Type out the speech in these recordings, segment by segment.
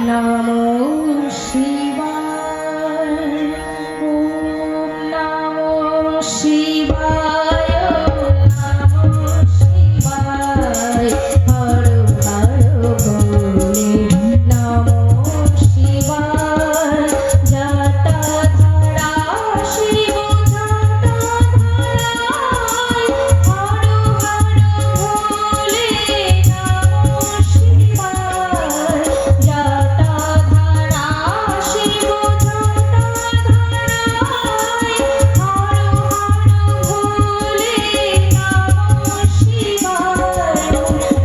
নমো শিবায়। ওম নমো শিবায়। নমো শিবায়। Har Har ভোলে নমো শিবায়। জটাধারা Shiva জটাধারায় Har Har ভোলে নমো শিবায়। জটাধারা Shiva জটাধারায় Har Har ভোলে নমো শিবায়।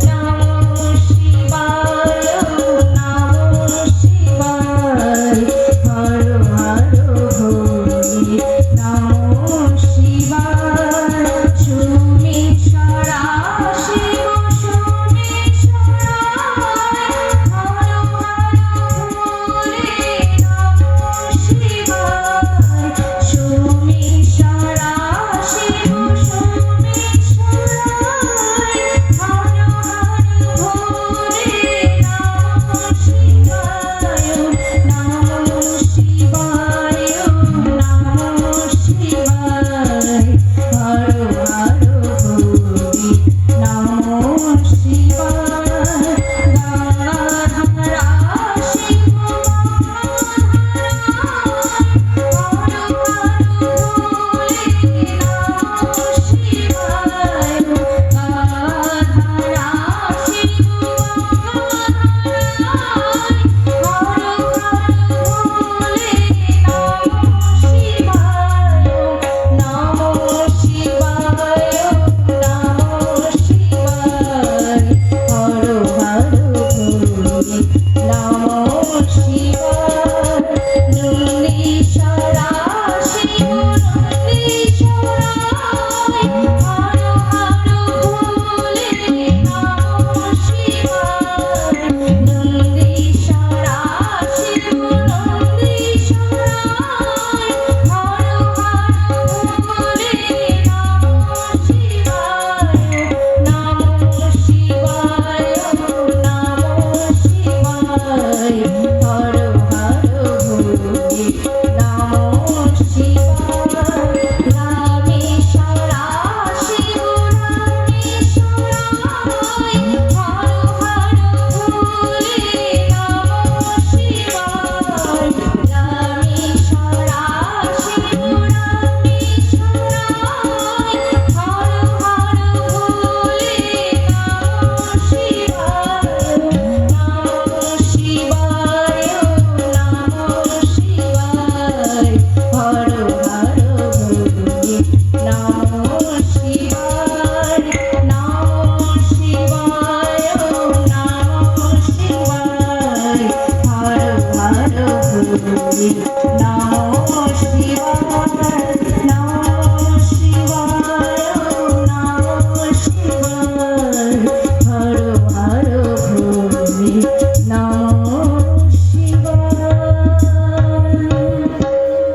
নমো শিবায়। নমো শিবায়। Har Har ভোলে নমো শিবায়। সুমিশ্বরা Shiva সুমিশ্বরায় Har Har ভোলে নমো শিবায়। সুমিশ্বরা Shiva সুমিশ্বরায় Har Har ভোলে নমো শিবায়। নমো শিবায়। নমো শিবায়। Har Har ভোলে নমো শিবায়। গঙ্গাধারা Shiva গঙ্গাধারায় Har Har ভোলে নমো শিবায়। গঙ্গাধারা Shiva গঙ্গাধারায় Har Har ভোলে নমো শিবায়। নমো শিবায়। নমো শিবায়। Har Har ভোলে নমো শিবায়। নন্দীশ্বরা Shiva নন্দীশ্বরায় Har Har ভোলে নমো শিবায়। নন্দীশ্বরা Shiva নন্দীশ্বরায় Har Har ভোলে নমো শিবায়। নমো শিবায়। নমো শিবায়। হর